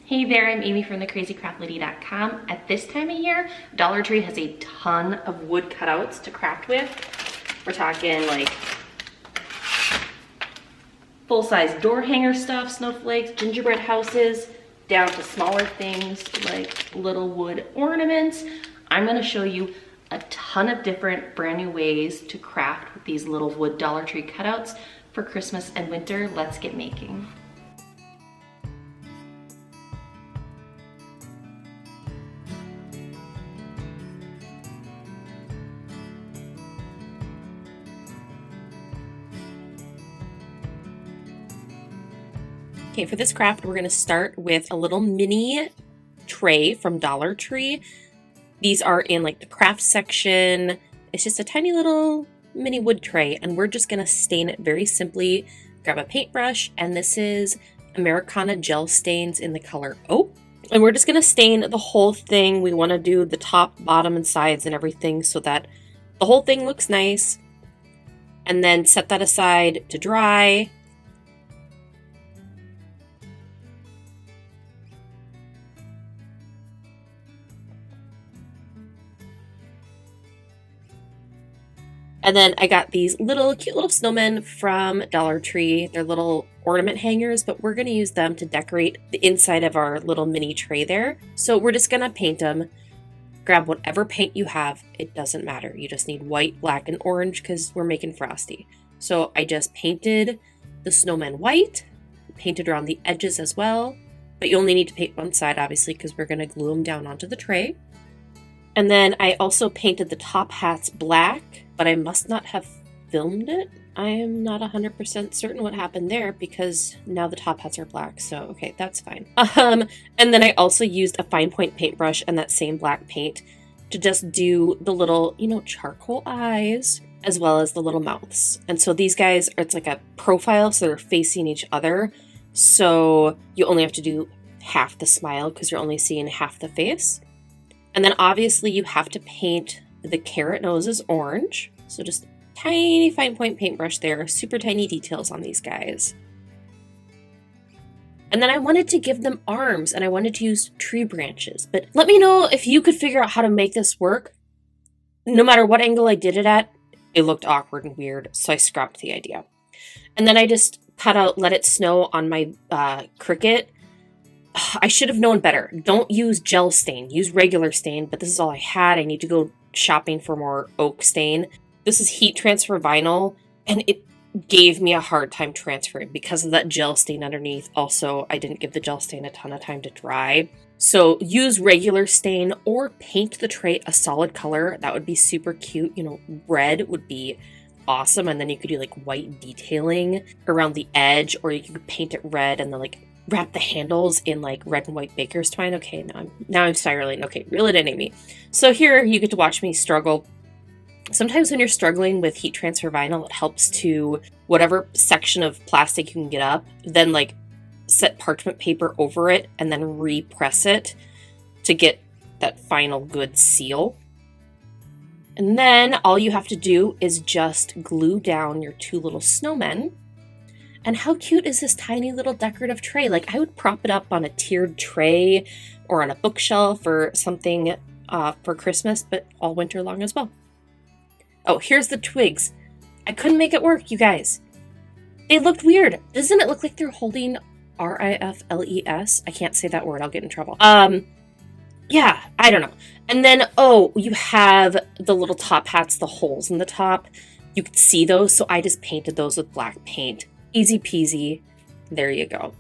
Hey there, I'm Amy from thecrazycraftlady.com. At this time of year, Dollar Tree has a ton of wood cutouts to craft with. We're talking like full-size door hanger stuff, snowflakes, gingerbread houses, down to smaller things like little wood ornaments. I'm gonna show you a ton of different brand new ways to craft with these little wood Dollar Tree cutouts for Christmas and winter. Let's get making. Okay, for this craft, we're gonna start with a little mini tray from Dollar Tree. These are in like the craft section. It's just a tiny little mini wood tray, and we're just gonna stain it very simply. Grab a paintbrush, and this is Americana gel stains in the color Oak. And we're just gonna stain the whole thing. We wanna do the top, bottom, and sides and everything so that the whole thing looks nice. And then set that aside to dry. And then I got these cute little snowmen from Dollar Tree. They're little ornament hangers, but we're going to use them to decorate the inside of our little mini tray there. So we're just going to paint them. Grab whatever paint you have. It doesn't matter. You just need white, black, and orange because we're making frosty. So I just painted the snowman white, painted around the edges as well. But you only need to paint one side, obviously, because we're going to glue them down onto the tray. And then I also painted the top hats black, but I must not have filmed it. I am not 100% certain what happened there because now the top hats are black, so okay, that's fine. And then I also used a fine point paintbrush and that same black paint to just do the little, charcoal eyes as well as the little mouths. And so these guys, it's like a profile, so they're facing each other. So you only have to do half the smile because you're only seeing half the face. And then obviously you have to paint the carrot noses orange. So just tiny fine point paintbrush there, super tiny details on these guys. And then I wanted to give them arms and I wanted to use tree branches. But let me know if you could figure out how to make this work. No matter what angle I did it at, it looked awkward and weird. So I scrapped the idea. And then I just cut out Let It Snow on my Cricut. I should have known better. Don't use gel stain. Use regular stain, but this is all I had. I need to go shopping for more oak stain. This is heat transfer vinyl, and it gave me a hard time transferring because of that gel stain underneath. Also, I didn't give the gel stain a ton of time to dry. So use regular stain or paint the tray a solid color. That would be super cute. Red would be awesome, and then you could do like white detailing around the edge, or you could paint it red and then wrap the handles in like red and white baker's twine. Okay, now I'm spiraling. Okay, reel it in, Amy. So here you get to watch me struggle. Sometimes when you're struggling with heat transfer vinyl, it helps to whatever section of plastic you can get up, then set parchment paper over it and then repress it to get that final good seal. And then all you have to do is just glue down your two little snowmen. And how cute is this tiny little decorative tray? I would prop it up on a tiered tray or on a bookshelf or something for Christmas, but all winter long as well. Oh, here's the twigs. I couldn't make it work, you guys. They looked weird. Doesn't it look like they're holding rifles? I can't say that word. I'll get in trouble. Yeah, I don't know. And then, you have the little top hats, the holes in the top. You could see those, so I just painted those with black paint. Easy peasy. There you go.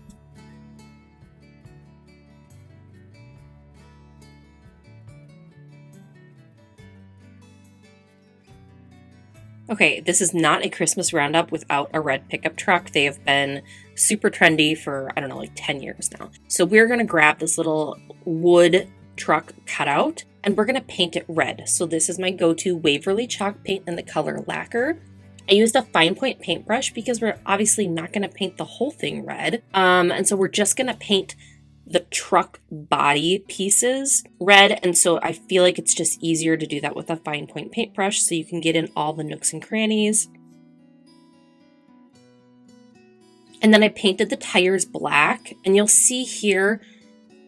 Okay, this is not a Christmas roundup without a red pickup truck. They have been super trendy for, 10 years now. So we're going to grab this little wood truck cutout and we're going to paint it red. So this is my go-to Waverly chalk paint in the color Lacquer. I used a fine point paintbrush because we're obviously not going to paint the whole thing red. And so we're just going to paint the truck body pieces red. And so I feel like it's just easier to do that with a fine point paintbrush so you can get in all the nooks and crannies. And then I painted the tires black, and you'll see here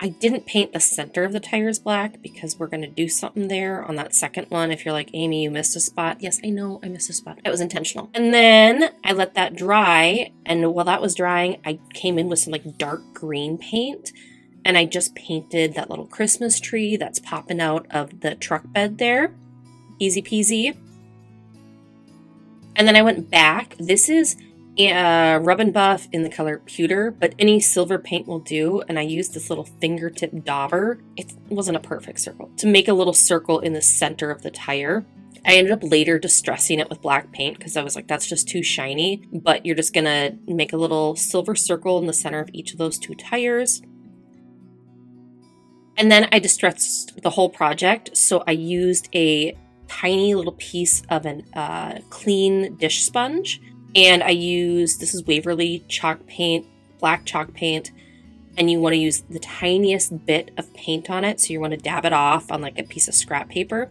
I didn't paint the center of the tires black because we're going to do something there on that second one. If you're like, Amy, you missed a spot. Yes, I know I missed a spot. It was intentional. And then I let that dry. And while that was drying, I came in with some like dark green paint. And I just painted that little Christmas tree that's popping out of the truck bed there. Easy peasy. And then I went back. This is Rub and Buff in the color Pewter, but any silver paint will do. And I used this little fingertip dauber. It wasn't a perfect circle. To make a little circle in the center of the tire. I ended up later distressing it with black paint because I was like, that's just too shiny. But you're just going to make a little silver circle in the center of each of those two tires. And then I distressed the whole project. So I used a tiny little piece of an clean dish sponge. And I used, this is Waverly chalk paint, black chalk paint, and you want to use the tiniest bit of paint on it. So you want to dab it off on like a piece of scrap paper.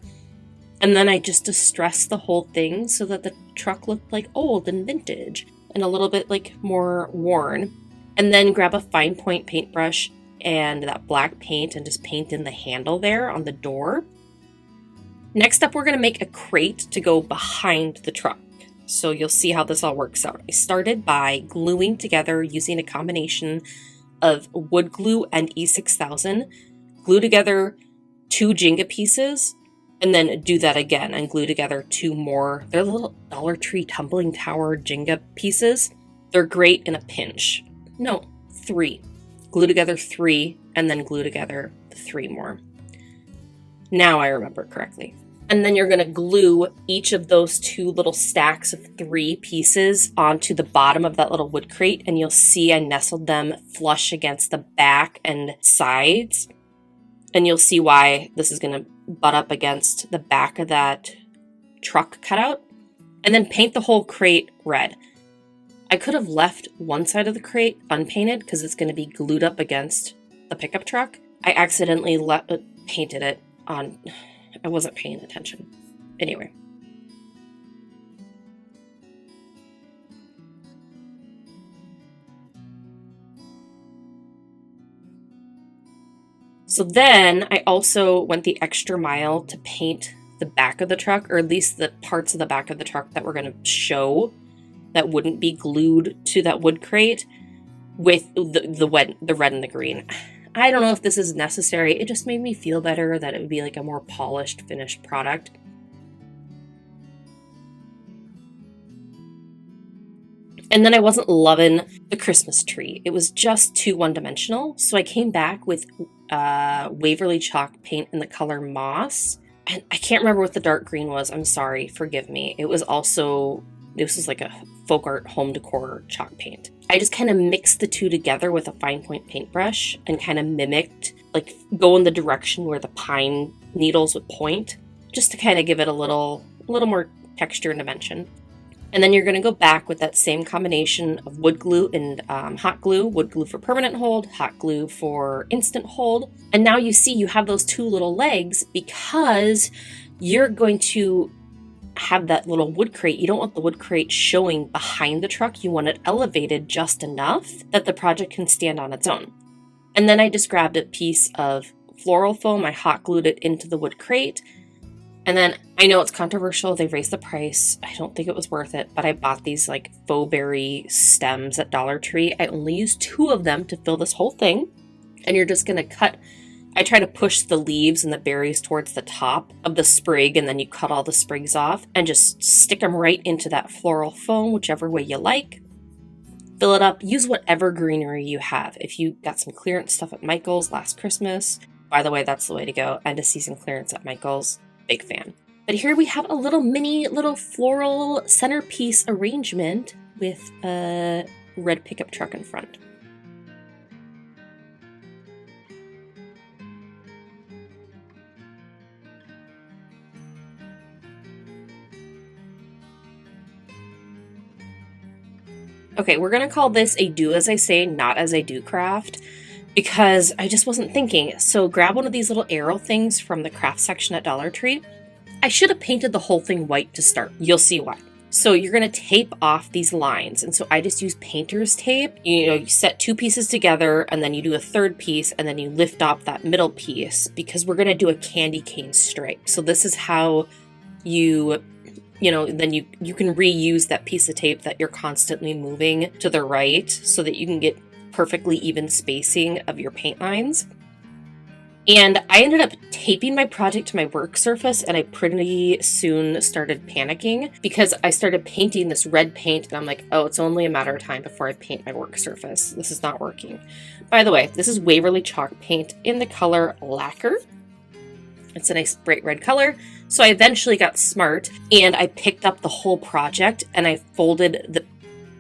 And then I just distressed the whole thing so that the truck looked like old and vintage and a little bit like more worn. And then grab a fine point paintbrush and that black paint and just paint in the handle there on the door. Next up, we're going to make a crate to go behind the truck. So you'll see how this all works out. I started by gluing together using a combination of wood glue and E6000. Glue together 2 Jenga pieces and then do that again and glue together 2 more. They're little Dollar Tree tumbling tower Jenga pieces. They're great in a pinch. No, 3. Glue together 3 and then glue together the 3 more. Now I remember correctly. And then you're going to glue each of those 2 little stacks of 3 pieces onto the bottom of that little wood crate. And you'll see I nestled them flush against the back and sides. And you'll see why this is going to butt up against the back of that truck cutout. And then paint the whole crate red. I could have left one side of the crate unpainted because it's going to be glued up against the pickup truck. I accidentally painted it on... I wasn't paying attention. Anyway. So then I also went the extra mile to paint the back of the truck, or at least the parts of the back of the truck that we're going to show that wouldn't be glued to that wood crate with the red and the green. I don't know if this is necessary. It just made me feel better that it would be like a more polished, finished product. And then I wasn't loving the Christmas tree. It was just too one-dimensional. So I came back with Waverly chalk paint in the color Moss. And I can't remember what the dark green was. I'm sorry. Forgive me. It was also... This is like a folk art home decor chalk paint. I just kind of mixed the 2 together with a fine point paintbrush and kind of mimicked, like go in the direction where the pine needles would point, just to kind of give it a little more texture and dimension. And then you're going to go back with that same combination of wood glue and hot glue. Wood glue for permanent hold, hot glue for instant hold. And now you see you have those 2 little legs because you're going to have that little wood crate. You don't want the wood crate showing behind the truck. You want it elevated just enough that the project can stand on its own. And then I just grabbed a piece of floral foam. I hot glued it into the wood crate. And then I know it's controversial. They raised the price. I don't think it was worth it, but I bought these like faux berry stems at Dollar Tree. I only used 2 of them to fill this whole thing. And you're just going to cut. I try to push the leaves and the berries towards the top of the sprig, and then you cut all the sprigs off and just stick them right into that floral foam, whichever way you like. Fill it up. Use whatever greenery you have. If you got some clearance stuff at Michael's last Christmas, by the way, that's the way to go. End of season clearance at Michael's. Big fan. But here we have a little little floral centerpiece arrangement with a red pickup truck in front. Okay, we're going to call this a do as I say, not as I do craft, because I just wasn't thinking. So grab one of these little arrow things from the craft section at Dollar Tree. I should have painted the whole thing white to start. You'll see why. So you're going to tape off these lines. And so I just use painter's tape. You set 2 pieces together and then you do a 3rd piece and then you lift off that middle piece because we're going to do a candy cane stripe. So this is how then you can reuse that piece of tape that you're constantly moving to the right so that you can get perfectly even spacing of your paint lines. And I ended up taping my project to my work surface, and I pretty soon started panicking because I started painting this red paint, and I'm like, oh, it's only a matter of time before I paint my work surface. This is not working. By the way, this is Waverly chalk paint in the color Lacquer. It's a nice bright red color. So I eventually got smart, and I picked up the whole project, and I folded the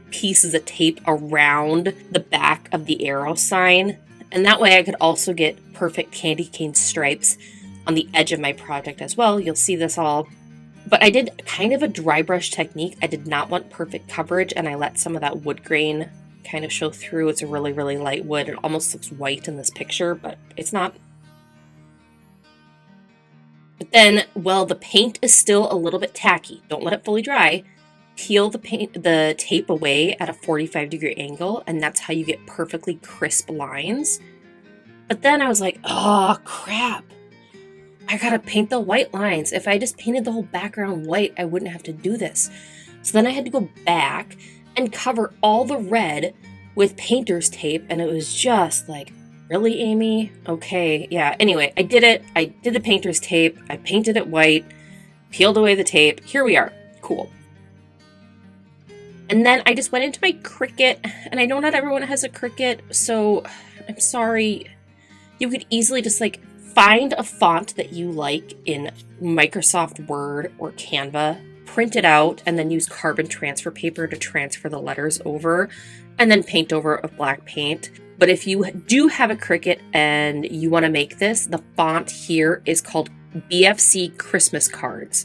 pieces of tape around the back of the arrow sign. And that way I could also get perfect candy cane stripes on the edge of my project as well. You'll see this all. But I did kind of a dry brush technique. I did not want perfect coverage, and I let some of that wood grain kind of show through. It's a really, really light wood. It almost looks white in this picture, but it's not. But then, well, the paint is still a little bit tacky. Don't let it fully dry. Peel the tape away at a 45-degree angle, and that's how you get perfectly crisp lines. But then I was like, oh, crap. I gotta paint the white lines. If I just painted the whole background white, I wouldn't have to do this. So then I had to go back and cover all the red with painter's tape, and it was just like, really, Amy? Okay, yeah. Anyway, I did it. I did the painter's tape. I painted it white, peeled away the tape. Here we are. Cool. And then I just went into my Cricut, and I know not everyone has a Cricut, so I'm sorry. You could easily just find a font that you like in Microsoft Word or Canva, print it out, and then use carbon transfer paper to transfer the letters over, and then paint over with black paint. But if you do have a Cricut and you want to make this, the font here is called BFC Christmas Cards.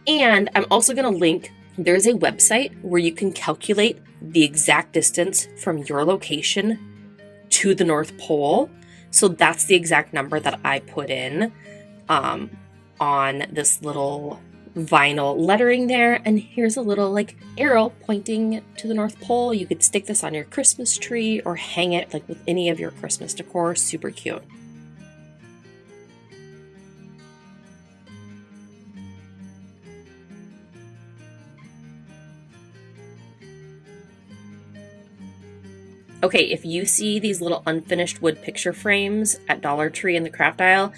And I'm also going to link, there's a website where you can calculate the exact distance from your location to the North Pole. So that's the exact number that I put in on this little vinyl lettering there. And here's a little arrow pointing to the North Pole. You could stick this on your Christmas tree or hang it with any of your Christmas decor. Super cute. Okay, if you see these little unfinished wood picture frames at Dollar Tree in the craft aisle,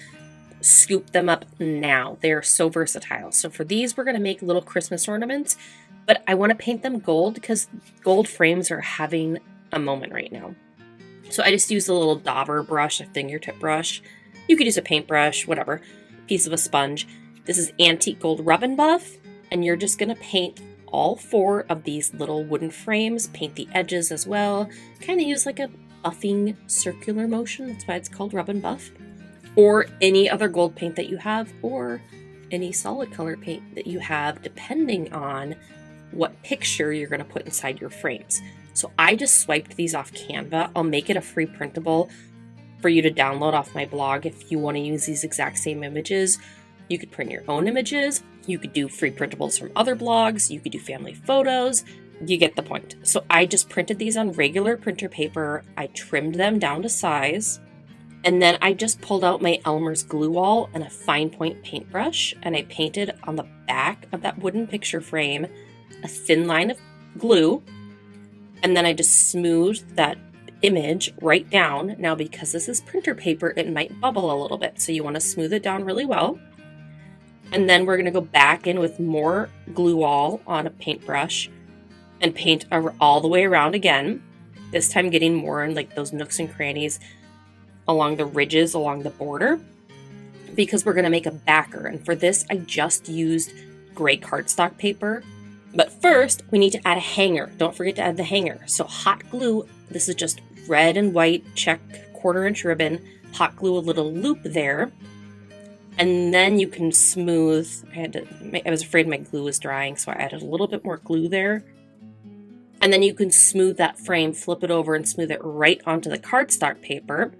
scoop them up now. They are so versatile. So for these, we're going to make little Christmas ornaments, but I want to paint them gold because gold frames are having a moment right now. So I just used a little dauber brush, a fingertip brush. You could use a paintbrush, whatever, piece of a sponge. This is antique gold rub and buff, and you're just going to paint all 4 of these little wooden frames, paint the edges as well, kind of use a buffing circular motion, that's why it's called rub and buff, or any other gold paint that you have, or any solid color paint that you have, depending on what picture you're going to put inside your frames. So I just swiped these off Canva. I'll make it a free printable for you to download off my blog if you want to use these exact same images. You could print your own images. You could do free printables from other blogs. You could do family photos. You get the point. So I just printed these on regular printer paper. I trimmed them down to size. And then I just pulled out my Elmer's glue wall and a fine point paintbrush. And I painted on the back of that wooden picture frame a thin line of glue. And then I just smoothed that image right down. Now, because this is printer paper, it might bubble a little bit. So you want to smooth it down really well. And then we're going to go back in with more glue wall on a paintbrush and paint all the way around again. This time getting more in those nooks and crannies along the ridges along the border, because we're going to make a backer. And for this, I just used gray cardstock paper. But first, we need to add a hanger. Don't forget to add the hanger. So hot glue, this is just red and white check 1/4-inch ribbon, hot glue a little loop there. And then you can smooth, I was afraid my glue was drying, so I added a little bit more glue there. And then you can smooth that frame, flip it over and smooth it right onto the cardstock paper.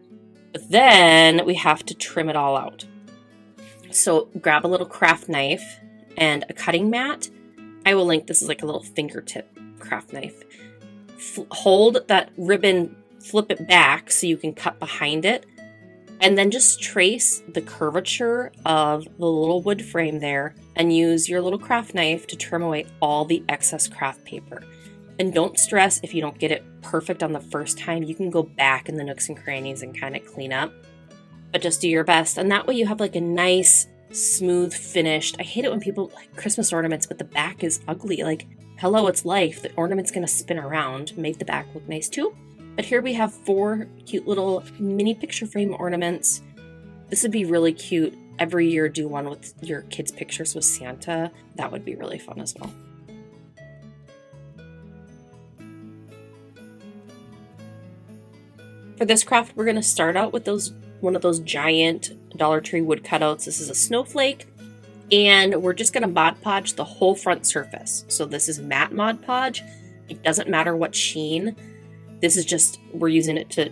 But then we have to trim it all out. So grab a little craft knife and a cutting mat I will link, this is like a little fingertip craft knife. Hold that ribbon, flip it back so you can cut behind it, and then just trace the curvature of the little wood frame there and use your little craft knife to trim away all the excess craft paper. And don't stress if you don't get it perfect on the first time. You can go back in the nooks and crannies and kind of clean up, but just do your best. And that way you have like a nice, smooth finished. I hate it when people like Christmas ornaments, but the back is ugly. Like, hello, it's life. The ornament's gonna spin around, make the back look nice too. But here we have 4 cute little mini picture frame ornaments. This would be really cute. Every year do one with your kids' pictures with Santa. That would be really fun as well. For this craft, we're gonna start out with one of those giant Dollar Tree wood cutouts. This is a snowflake, and we're just gonna Mod Podge the whole front surface. So this is matte Mod Podge. It doesn't matter what sheen. This is just, we're using it to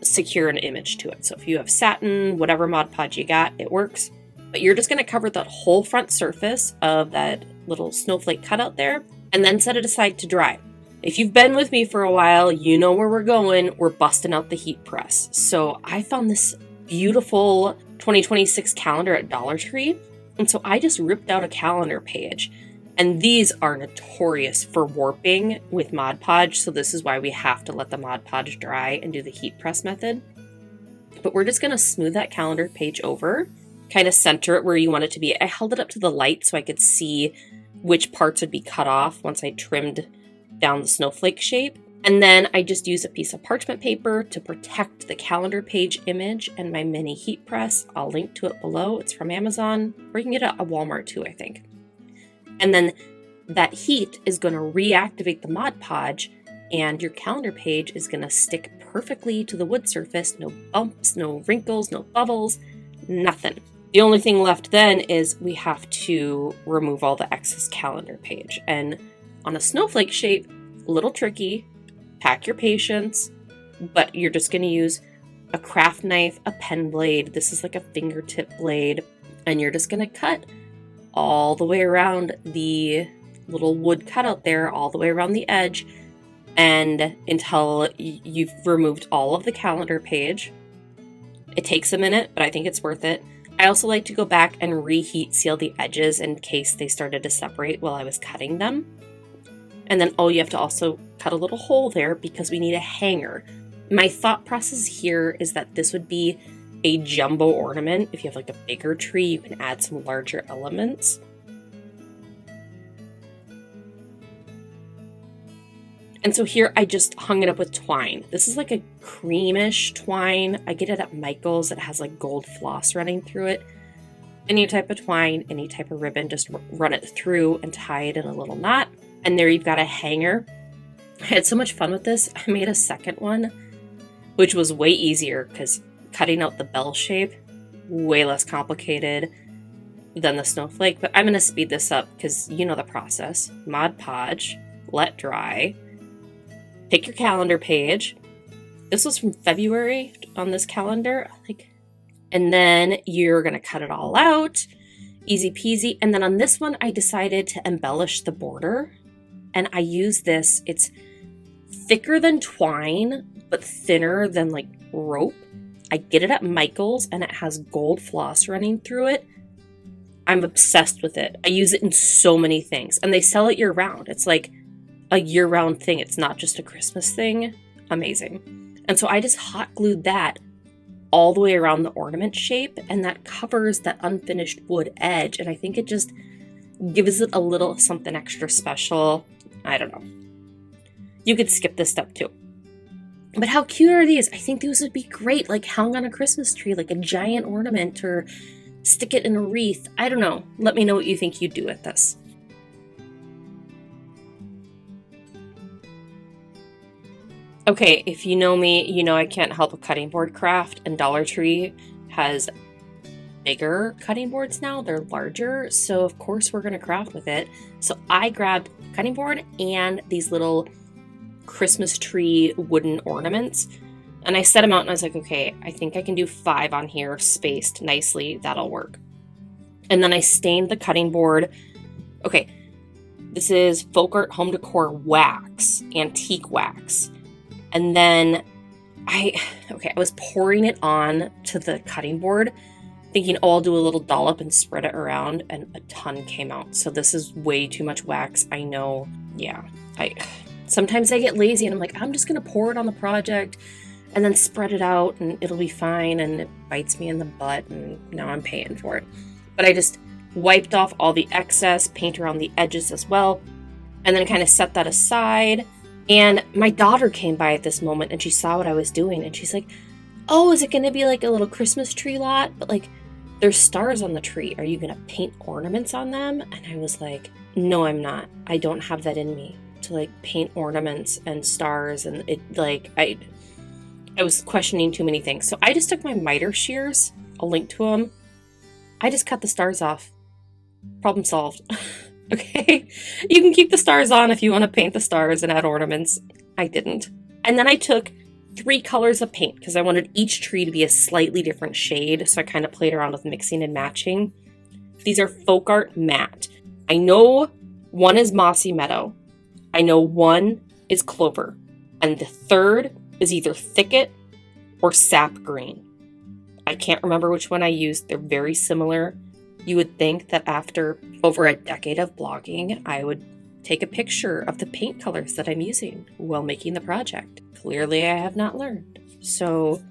secure an image to it. So if you have satin, whatever Mod Podge you got, it works. But you're just gonna cover that whole front surface of that little snowflake cutout there, and then set it aside to dry. If you've been with me for a while, you know where we're going. We're busting out the heat press. So I found this beautiful 2026 calendar at Dollar Tree. And so I just ripped out a calendar page. And these are notorious for warping with Mod Podge. So this is why we have to let the Mod Podge dry and do the heat press method. But we're just going to smooth that calendar page over, kind of center it where you want it to be. I held it up to the light so I could see which parts would be cut off once I trimmed down the snowflake shape. And then I just use a piece of parchment paper to protect the calendar page image and my mini heat press. I'll link to it below. It's from Amazon, or you can get it at Walmart too, I think. And then that heat is going to reactivate the Mod Podge, and your calendar page is going to stick perfectly to the wood surface. No bumps, no wrinkles, no bubbles, nothing. The only thing left then is we have to remove all the excess calendar page. And on a snowflake shape, a little tricky, pack your patience, but you're just going to use a craft knife, a pen blade. This is like a fingertip blade, and you're just going to cut all the way around the little wood cutout there, all the way around the edge, and until you've removed all of the calendar page. It takes a minute, but I think it's worth it. I also like to go back and reheat seal the edges in case they started to separate while I was cutting them. And then, you have to also cut a little hole there because we need a hanger. My thought process here is that this would be a jumbo ornament. If you have like a bigger tree, you can add some larger elements. And so here I just hung it up with twine. This is like a creamish twine. I get it at Michael's. It has like gold floss running through it. Any type of twine, any type of ribbon, just run it through and tie it in a little knot. And there you've got a hanger. I had so much fun with this. I made a second one, which was way easier because cutting out the bell shape, way less complicated than the snowflake. But I'm going to speed this up because you know the process. Mod Podge, let dry, pick your calendar page. This was from February on this calendar. And then you're going to cut it all out. Easy peasy. And then on this one, I decided to embellish the border. And I use this. It's thicker than twine, but thinner than like rope. I get it at Michael's and it has gold floss running through it. I'm obsessed with it. I use it in so many things. And they sell it year round. It's like a year-round thing. It's not just a Christmas thing. Amazing. And so I just hot glued that all the way around the ornament shape, and that covers that unfinished wood edge. And I think it just gives it a little something extra special. I don't know. You could skip this step too. But how cute are these? I think these would be great, like hung on a Christmas tree, like a giant ornament, or stick it in a wreath. I don't know. Let me know what you think you'd do with this. Okay, if you know me, you know I can't help a cutting board craft, and Dollar Tree has bigger cutting boards now. They're larger, so of course we're going to craft with it. So I grabbed a cutting board and these little Christmas tree wooden ornaments, and I set them out and I was like, okay, I think I can do 5 on here spaced nicely. That'll work. And then I stained the cutting board. Okay, This is Folk Art Home Decor wax, antique wax. And then I was pouring it on to the cutting board, thinking, oh, I'll do a little dollop and spread it around, and a ton came out. So this is way too much wax. I know. Yeah. Sometimes I get lazy and I'm like, I'm just going to pour it on the project and then spread it out and it'll be fine. And it bites me in the butt and now I'm paying for it. But I just wiped off all the excess, paint around the edges as well, and then kind of set that aside. And my daughter came by at this moment and she saw what I was doing and she's like, oh, is it going to be like a little Christmas tree lot? But like, there's stars on the tree. Are you going to paint ornaments on them? And I was like, no, I'm not. I don't have that in me to like paint ornaments and stars. And it like, I was questioning too many things. So I just took my miter shears. I'll link to them. I just cut the stars off. Problem solved. Okay. You can keep the stars on if you want to paint the stars and add ornaments. I didn't. And then I took 3 colors of paint because I wanted each tree to be a slightly different shade. So I kind of played around with mixing and matching. These are Folk Art Matte. I know one is Mossy Meadow. I know one is Clover. And the third is either Thicket or Sap Green. I can't remember which one I used. They're very similar. You would think that after over a decade of blogging, I would take a picture of the paint colors that I'm using while making the project. Clearly, I have not learned. So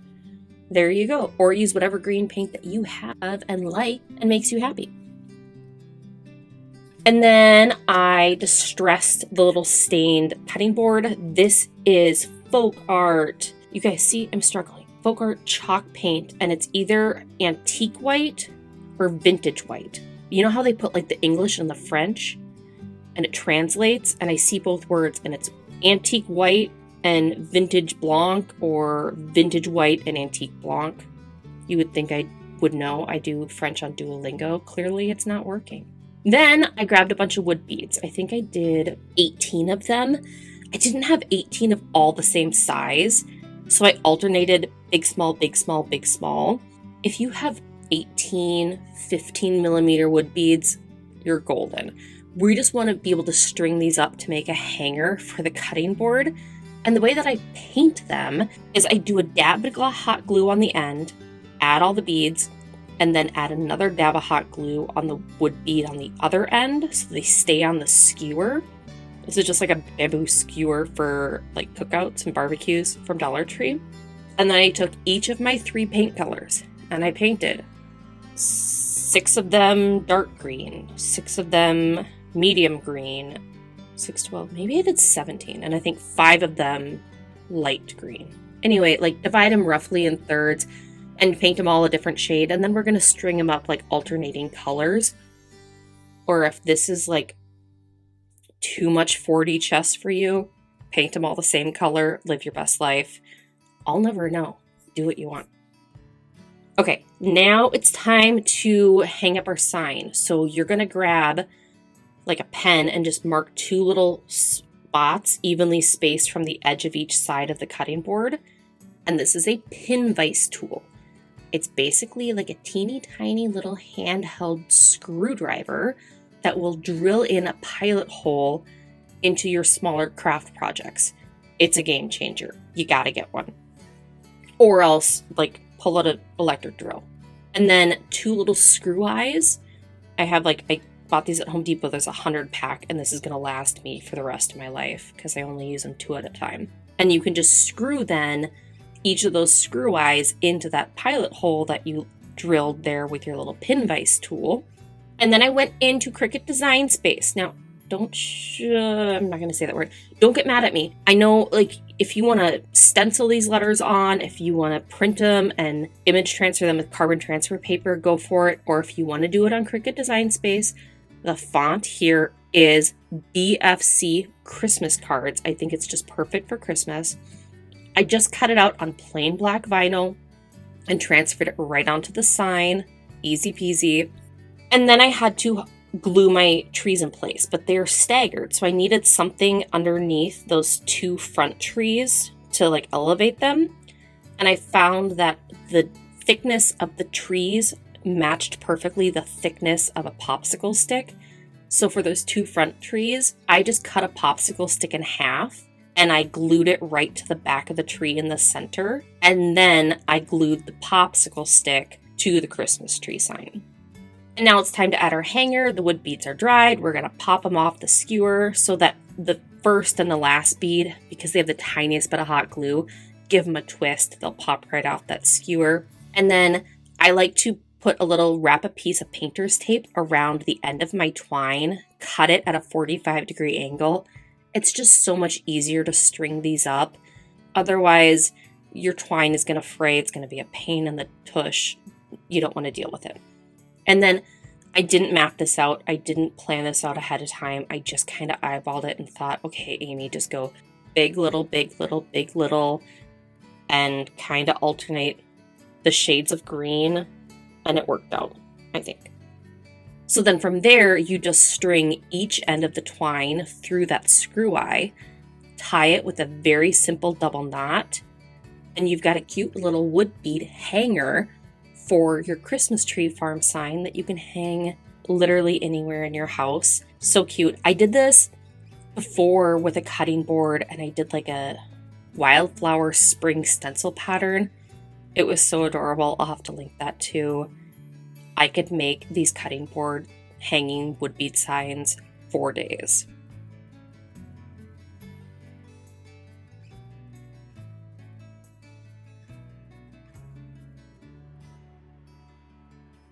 there you go. Or use whatever green paint that you have and like and makes you happy. And then I distressed the little stained cutting board. This is Folk Art. You guys see, I'm struggling. Folk Art chalk paint, and it's either antique white or vintage white. You know how they put like the English and the French and it translates, and I see both words and it's antique white and vintage blanc or vintage white and antique blanc. You would think I would know. I do French on Duolingo. Clearly it's not working. Then I grabbed a bunch of wood beads. I think I did 18 of them. I didn't have 18 of all the same size, so I alternated big, small, big, small, big, small. If you have 18, 15 millimeter wood beads, you're golden. We just want to be able to string these up to make a hanger for the cutting board. And the way that I paint them is I do a dab of hot glue on the end, add all the beads, and then add another dab of hot glue on the wood bead on the other end so they stay on the skewer. This is just like a bamboo skewer for like cookouts and barbecues from Dollar Tree. And then I took each of my 3 paint colors and I painted 6 of them dark green, 6 of them medium green, 6, 12, maybe I did 17, and I think 5 of them light green. Anyway, like divide them roughly in thirds and paint them all a different shade, and then we're going to string them up like alternating colors. Or if this is like too much 4D chess for you, paint them all the same color, live your best life. I'll never know. Do what you want. Okay, now it's time to hang up our sign. So you're going to grab like a pen and just mark 2 little spots evenly spaced from the edge of each side of the cutting board. And this is a pin vise tool. It's basically like a teeny tiny little handheld screwdriver that will drill in a pilot hole into your smaller craft projects. It's a game changer. You gotta get one. Or else, like, pull out an electric drill. And then 2 little screw eyes. I bought these at Home Depot. There's 100 pack, and this is going to last me for the rest of my life because I only use them 2 at a time. And you can just screw then each of those screw eyes into that pilot hole that you drilled there with your little pin vise tool. And then I went into Cricut Design Space. Now, I'm not going to say that word. Don't get mad at me. I know, like, if you want to stencil these letters on, if you want to print them and image transfer them with carbon transfer paper, go for it. Or if you want to do it on Cricut Design Space, the font here is BFC Christmas cards. I think it's just perfect for Christmas. I just cut it out on plain black vinyl and transferred it right onto the sign. Easy peasy. And then I had to glue my trees in place, but they're staggered. So I needed something underneath those 2 front trees to like elevate them. And I found that the thickness of the trees matched perfectly the thickness of a popsicle stick. So for those 2 front trees, I just cut a popsicle stick in half and I glued it right to the back of the tree in the center. And then I glued the popsicle stick to the Christmas tree sign. And now it's time to add our hanger. The wood beads are dried. We're gonna pop them off the skewer so that the first and the last bead, because they have the tiniest bit of hot glue, give them a twist. They'll pop right off that skewer. And then I like to wrap a piece of painter's tape around the end of my twine, cut it at a 45-degree angle. It's just so much easier to string these up. Otherwise, your twine is going to fray. It's going to be a pain in the tush. You don't want to deal with it. And then I didn't map this out. I didn't plan this out ahead of time. I just kind of eyeballed it and thought, okay, Amy, just go big, little, big, little, big, little, and kind of alternate the shades of green. And it worked out, I think. So then from there, you just string each end of the twine through that screw eye, tie it with a very simple double knot, and you've got a cute little wood bead hanger for your Christmas tree farm sign that you can hang literally anywhere in your house. So cute. I did this before with a cutting board, and I did like a wildflower spring stencil pattern. It was so adorable. I'll have to link that too. I could make these cutting board hanging wood bead signs for days.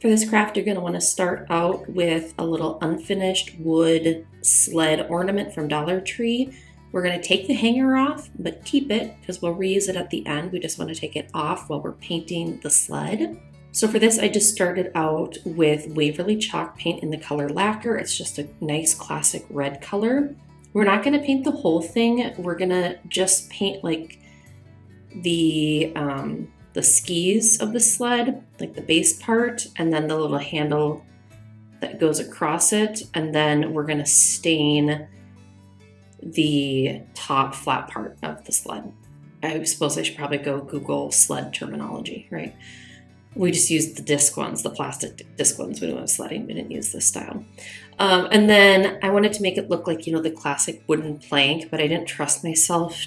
For this craft, you're going to want to start out with a little unfinished wood sled ornament from Dollar Tree. We're going to take the hanger off, but keep it because we'll reuse it at the end. We just want to take it off while we're painting the sled. So for this, I just started out with Waverly chalk paint in the color lacquer. It's just a nice classic red color. We're not going to paint the whole thing. We're going to just paint like the skis of the sled, like the base part, and then the little handle that goes across it. And then we're going to stain the top flat part of the sled. I suppose I should probably go Google sled terminology, right? We just used the disc ones, the plastic disc ones. We don't have sledding. We didn't use this style. And then I wanted to make it look like, the classic wooden plank, but I didn't trust myself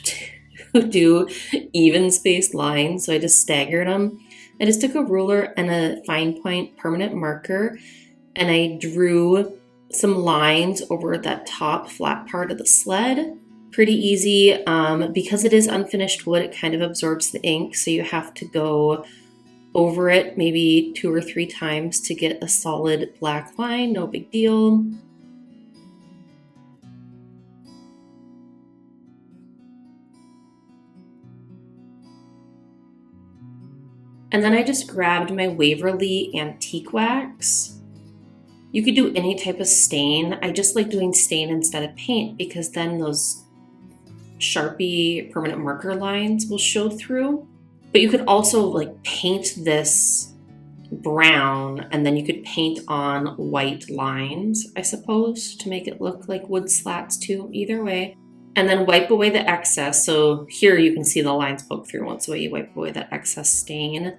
to do even spaced lines. So I just staggered them. I just took a ruler and a fine point permanent marker, and I drew some lines over that top flat part of the sled. Pretty easy. Because it is unfinished wood, it kind of absorbs the ink. So you have to go over it maybe 2 or 3 times to get a solid black line. No big deal. And then I just grabbed my Waverly antique wax. You could do any type of stain. I just like doing stain instead of paint because then those Sharpie permanent marker lines will show through. But you could also paint this brown, and then you could paint on white lines, I suppose, to make it look like wood slats too, either way. And then wipe away the excess. So here you can see the lines poke through. Once away, you wipe away that excess stain.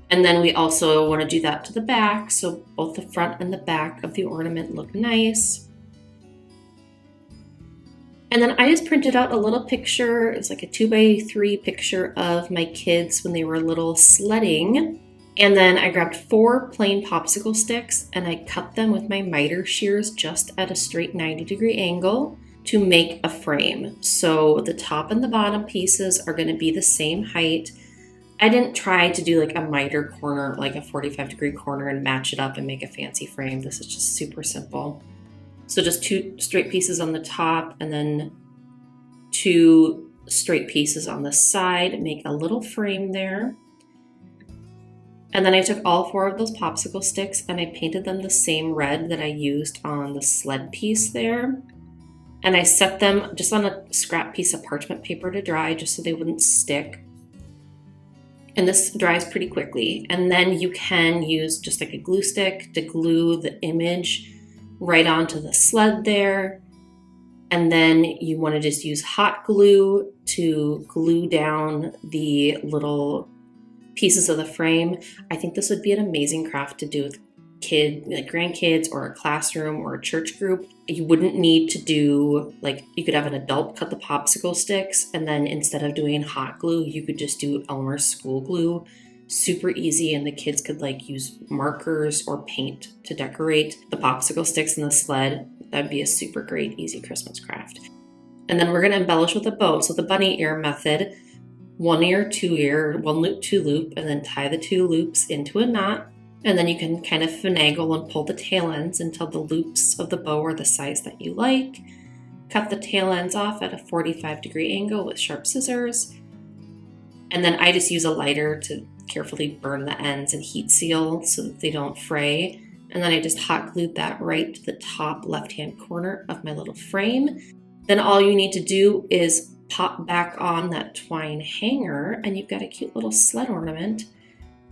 And then we also want to do that to the back. So both the front and the back of the ornament look nice. And then I just printed out a little picture. It's like a 2x3 picture of my kids when they were little sledding. And then I grabbed 4 plain popsicle sticks and I cut them with my miter shears just at a straight 90-degree angle to make a frame. So the top and the bottom pieces are going to be the same height. I didn't try to do a miter corner, like a 45-degree corner, and match it up and make a fancy frame. This is just super simple. So just 2 straight pieces on the top and then 2 straight pieces on the side. Make a little frame there. And then I took all 4 of those popsicle sticks and I painted them the same red that I used on the sled piece there. And I set them just on a scrap piece of parchment paper to dry just so they wouldn't stick. And this dries pretty quickly. And then you can use just a glue stick to glue the image right onto the sled there. And then you want to just use hot glue to glue down the little pieces of the frame. I think this would be an amazing craft to do with grandkids or a classroom or a church group. You wouldn't need to do, like, you could have an adult cut the popsicle sticks, and then instead of doing hot glue, you could just do Elmer's school glue. Super easy, and the kids could like use markers or paint to decorate the popsicle sticks and the sled. That'd be a super great, easy Christmas craft. And then we're gonna embellish with a bow. So the bunny ear method, 1 ear, 2 ear, 1 loop, 2 loop, and then tie the 2 loops into a knot. And then you can kind of finagle and pull the tail ends until the loops of the bow are the size that you like. Cut the tail ends off at a 45-degree angle with sharp scissors. And then I just use a lighter to carefully burn the ends and heat seal so that they don't fray. And then I just hot glued that right to the top left-hand corner of my little frame. Then all you need to do is pop back on that twine hanger and you've got a cute little sled ornament.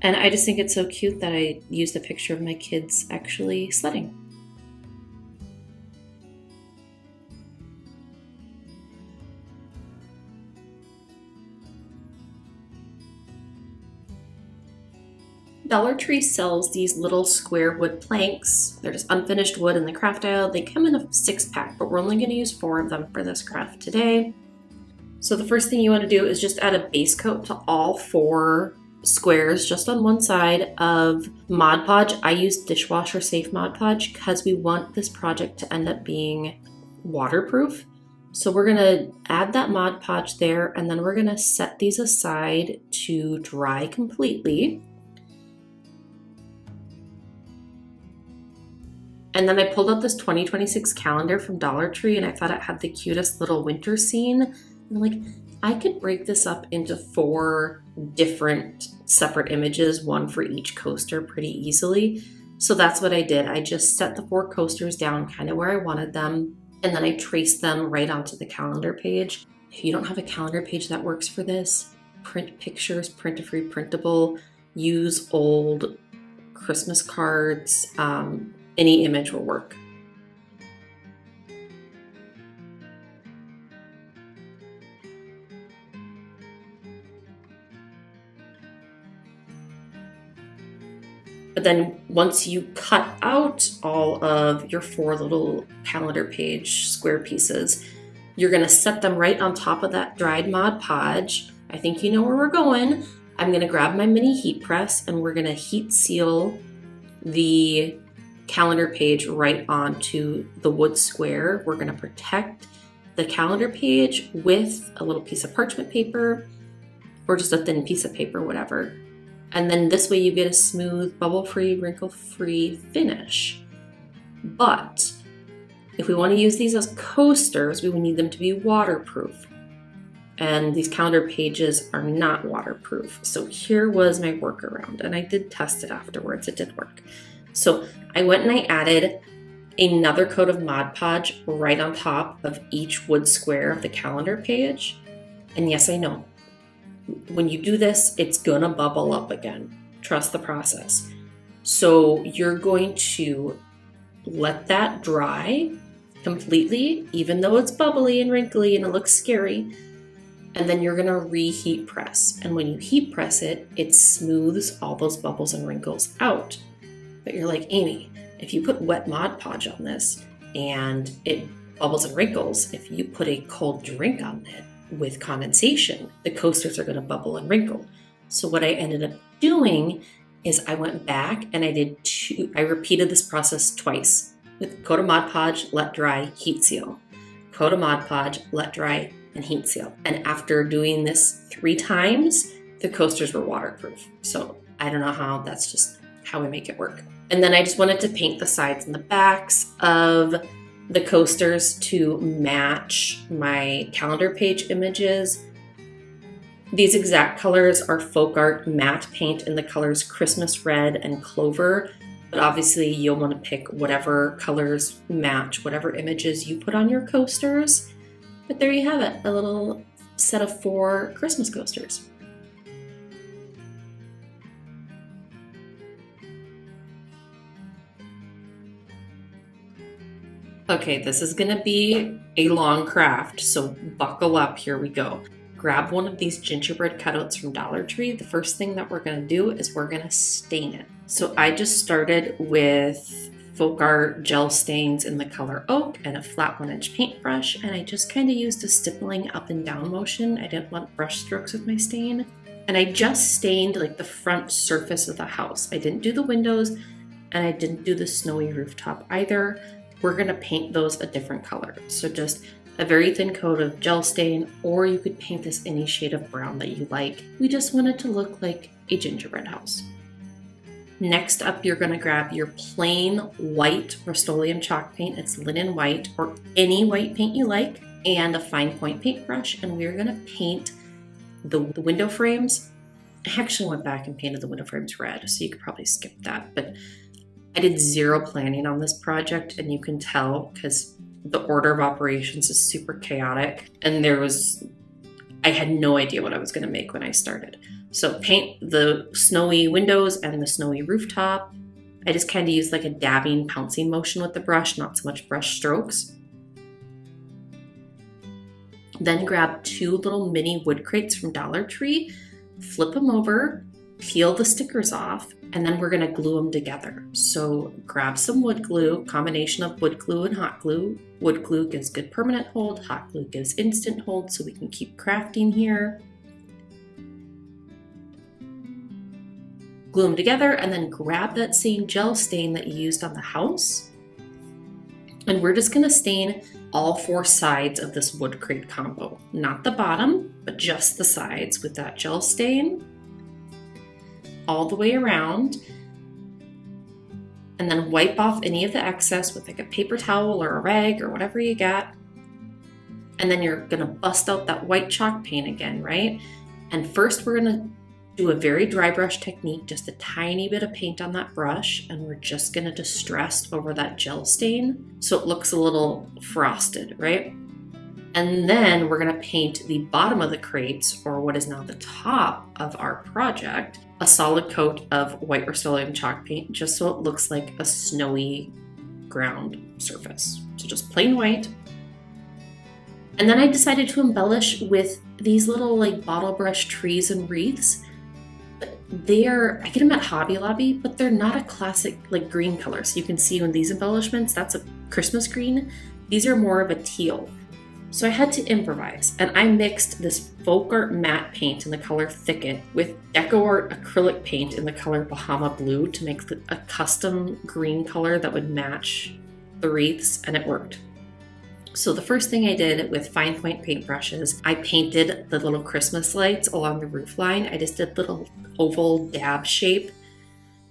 And I just think it's so cute that I used a picture of my kids actually sledding. Dollar Tree sells these little square wood planks. They're just unfinished wood in the craft aisle. They come in a 6-pack, but we're only going to use 4 of them for this craft today. So the first thing you want to do is just add a base coat to all 4 squares just on one side of Mod Podge. I use dishwasher safe Mod Podge because we want this project to end up being waterproof. So we're going to add that Mod Podge there, and then we're going to set these aside to dry completely. And then I pulled out this 2026 calendar from Dollar Tree, and I thought it had the cutest little winter scene. And I'm like, I could break this up into 4 different separate images, one for each coaster, pretty easily. So that's what I did. I just set the 4 coasters down kind of where I wanted them, and then I traced them right onto the calendar page. If you don't have a calendar page that works for this, print pictures, print a free printable, use old Christmas cards, any image will work. But then once you cut out all of your 4 little calendar page square pieces, you're gonna set them right on top of that dried Mod Podge. I think you know where we're going. I'm gonna grab my mini heat press and we're gonna heat seal the calendar page right onto the wood square. We're going to protect the calendar page with a little piece of parchment paper or just a thin piece of paper, whatever. And then this way you get a smooth, bubble-free, wrinkle-free finish. But if we want to use these as coasters, we will need them to be waterproof. And these calendar pages are not waterproof. So here was my workaround, and I did test it afterwards. It did work. So I went and I added another coat of Mod Podge right on top of each wood square of the calendar page. And yes, I know, when you do this, it's gonna bubble up again. Trust the process. So you're going to let that dry completely, even though it's bubbly and wrinkly and it looks scary. And then you're gonna reheat press. And when you heat press it, it smooths all those bubbles and wrinkles out. But you're like, Amy, if you put wet Mod Podge on this and it bubbles and wrinkles, if you put a cold drink on it with condensation, the coasters are going to bubble and wrinkle. So what I ended up doing is I went back and I repeated this process twice with coat of Mod Podge, let dry, heat seal. Coat of Mod Podge, let dry, and heat seal. And after doing this 3 times, the coasters were waterproof. So I don't know how, that's just how we make it work. And then I just wanted to paint the sides and the backs of the coasters to match my calendar page images. These exact colors are folk art matte paint in the colors Christmas Red and Clover. But obviously you'll want to pick whatever colors match whatever images you put on your coasters. But there you have it, a little set of 4 Christmas coasters. Okay, this is gonna be a long craft, so buckle up, here we go. grab one of these gingerbread cutouts from Dollar Tree, the first thing that we're gonna do is we're gonna stain it. So I just started with folk art gel stains in the color oak and a flat 1-inch paintbrush, and I just kind of used a stippling up and down motion. I didn't want brush strokes with my stain. And I just stained like the front surface of the house. I didn't do the windows and I didn't do the snowy rooftop either. We're gonna paint those a different color. So just a very thin coat of gel stain, or you could paint this any shade of brown that you like. We just want it to look like a gingerbread house. Next up, you're gonna grab your plain white Rust-Oleum chalk paint. It's linen white or any white paint you like, and a fine point paintbrush, and we're gonna paint the window frames. I actually went back and painted the window frames red, so you could probably skip that, but I did zero planning on this project, and you can tell because the order of operations is super chaotic, and I had no idea what I was gonna make when I started. So paint the snowy windows and the snowy rooftop. I just kind of used like a dabbing, pouncing motion with the brush, not so much brush strokes. Then grab 2 little mini wood crates from Dollar Tree, flip them over, peel the stickers off, and then we're gonna glue them together. So grab some wood glue, combination of wood glue and hot glue. Wood glue gives good permanent hold, hot glue gives instant hold, so we can keep crafting here. Glue them together, and then grab that same gel stain that you used on the house. And we're just gonna stain all 4 sides of this wood crate combo. Not the bottom, but just the sides with that gel stain. All the way around. And then wipe off any of the excess with like a paper towel or a rag or whatever you got. And then you're gonna bust out that white chalk paint again, right? And first we're gonna do a very dry brush technique, just a tiny bit of paint on that brush, and we're just gonna distress over that gel stain so it looks a little frosted, right? And then we're gonna paint the bottom of the crates, or what is now the top of our project, a solid coat of white Rust-Oleum chalk paint, just so it looks like a snowy ground surface. So just plain white. And then I decided to embellish with these little like bottle brush trees and wreaths. I get them at Hobby Lobby, but they're not a classic like green color. So you can see in these embellishments, that's a Christmas green. These are more of a teal. So I had to improvise, and I mixed this folk art matte paint in the color Thicket with decor acrylic paint in the color Bahama Blue to make a custom green color that would match the wreaths, and it worked. So the first thing I did with fine point paintbrushes, I painted the little Christmas lights along the roof line. I just did little oval dab shape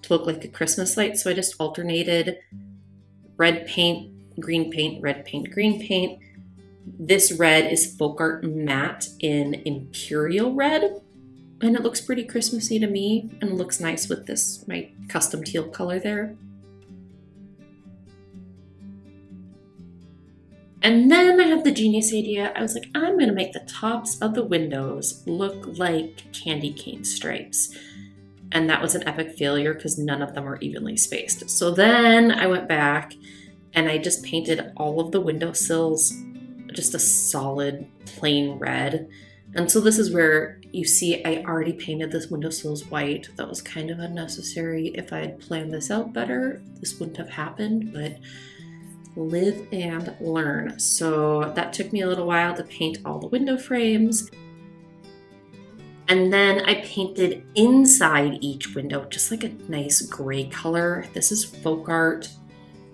to look like a Christmas light. So I just alternated red paint, green paint, red paint, green paint. This red is folk art matte in Imperial Red, and it looks pretty Christmassy to me, and it looks nice with this, my custom teal color there. And then I had the genius idea. I was like, I'm gonna make the tops of the windows look like candy cane stripes. And that was an epic failure because none of them are evenly spaced. So then I went back and I just painted all of the windowsills just a solid plain red. And so this is where you see I already painted this windowsills white. That was kind of unnecessary. If I had planned this out better, this wouldn't have happened, but live and learn. So that took me a little while to paint all the window frames. And then I painted inside each window just like a nice gray color. This is folk art.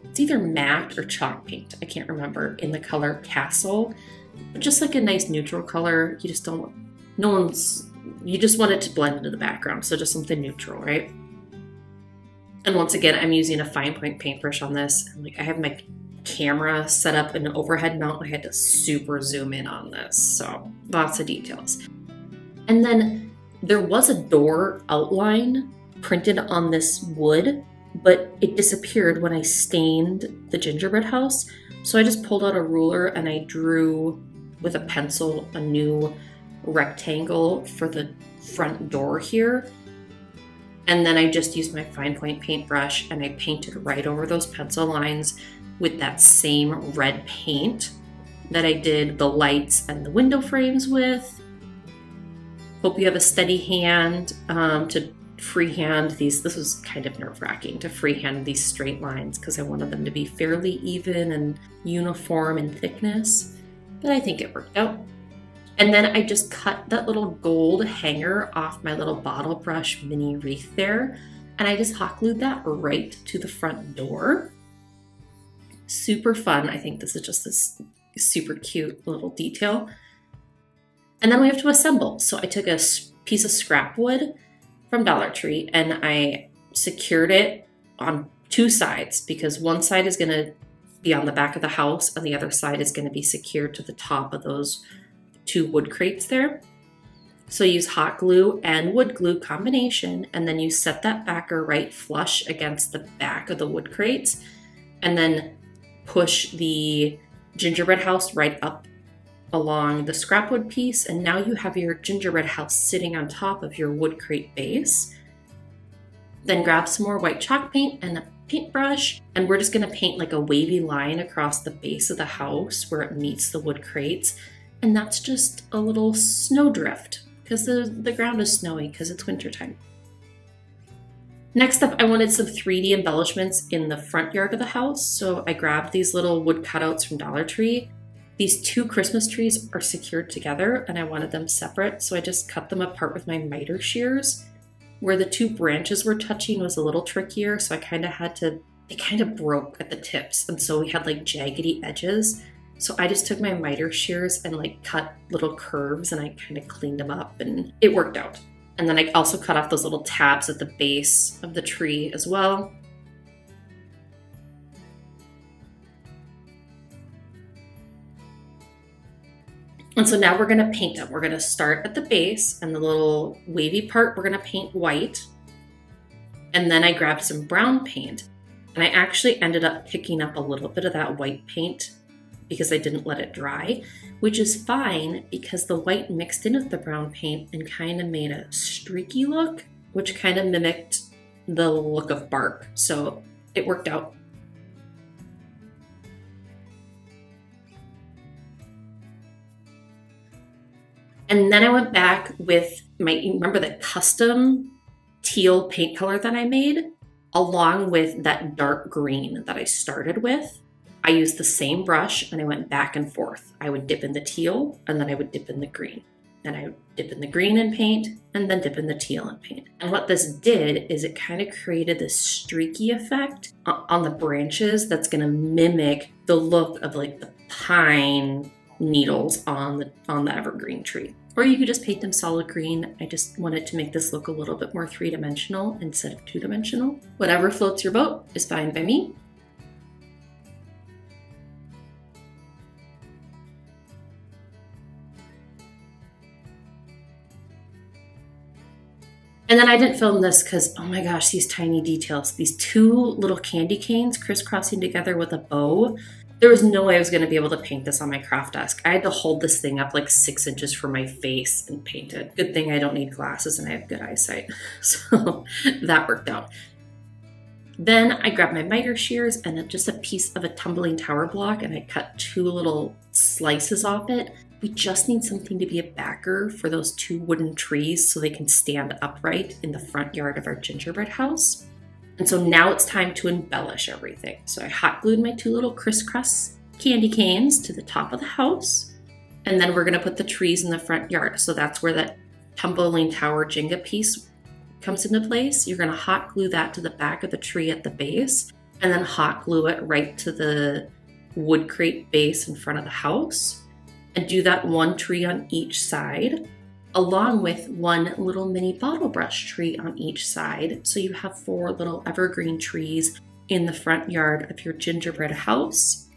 It's either matte or chalk paint, I can't remember, in the color Castle. But just like a nice neutral color. You just want it to blend into the background, so just something neutral, right? And once again, I'm using a fine point paintbrush on this. And I have my camera set up in an overhead mount. I had to super zoom in on this, so lots of details. And then there was a door outline printed on this wood, but it disappeared when I stained the gingerbread house. So I just pulled out a ruler and I drew with a pencil a new rectangle for the front door here. And then I just used my fine point paintbrush and I painted right over those pencil lines with that same red paint that I did the lights and the window frames with. Hope you have a steady hand to freehand these. This was kind of nerve-wracking to freehand these straight lines because I wanted them to be fairly even and uniform in thickness, but I think it worked out. And then I just cut that little gold hanger off my little bottle brush mini wreath there, and I just hot glued that right to the front door. Super fun. I think this is just this super cute little detail. And then we have to assemble. So I took a piece of scrap wood from Dollar Tree and I secured it on two sides because one side is going to be on the back of the house and the other side is going to be secured to the top of those two wood crates there. So use hot glue and wood glue combination, and then you set that backer right flush against the back of the wood crates, and then push the gingerbread house right up along the scrap wood piece, and now you have your gingerbread house sitting on top of your wood crate base. Then grab some more white chalk paint and a paintbrush, and we're just going to paint like a wavy line across the base of the house where it meets the wood crates, and that's just a little snowdrift because the ground is snowy because it's wintertime. Next up, I wanted some 3D embellishments in the front yard of the house, so I grabbed these little wood cutouts from Dollar Tree. These two Christmas trees are secured together and I wanted them separate, so I just cut them apart with my miter shears. Where the two branches were touching was a little trickier, so I kind of had to, they kind of broke at the tips, and so we had like jaggedy edges. So I just took my miter shears and like cut little curves and I kind of cleaned them up and it worked out. And then I also cut off those little tabs at the base of the tree as well. And so now we're gonna paint them. We're gonna start at the base and the little wavy part, we're gonna paint white. And then I grabbed some brown paint and I actually ended up picking up a little bit of that white paint because I didn't let it dry, which is fine because the white mixed in with the brown paint and kind of made a streaky look, which kind of mimicked the look of bark. So it worked out. And then I went back with remember the custom teal paint color that I made, along with that dark green that I started with. I used the same brush and I went back and forth. I would dip in the teal and then I would dip in the green. And I would dip in the green in paint and then dip in the teal in paint. And what this did is it kind of created this streaky effect on the branches that's going to mimic the look of like the pine needles on the evergreen tree. Or you could just paint them solid green. I just wanted to make this look a little bit more three-dimensional instead of two-dimensional. Whatever floats your boat is fine by me. And then I didn't film this because, oh my gosh, these tiny details. These two little candy canes crisscrossing together with a bow. There was no way I was going to be able to paint this on my craft desk. I had to hold this thing up like 6 inches from my face and paint it. Good thing I don't need glasses and I have good eyesight. So that worked out. Then I grabbed my miter shears and then just a piece of a tumbling tower block and I cut 2 little slices off it. We just need something to be a backer for those 2 wooden trees so they can stand upright in the front yard of our gingerbread house. And so now it's time to embellish everything. So I hot glued my 2 little crisscross candy canes to the top of the house. And then we're gonna put the trees in the front yard. So that's where that tumbling tower Jenga piece comes into place. You're gonna hot glue that to the back of the tree at the base and then hot glue it right to the wood crate base in front of the house. And do that 1 tree on each side, along with 1 little mini bottle brush tree on each side. So you have 4 little evergreen trees in the front yard of your gingerbread house.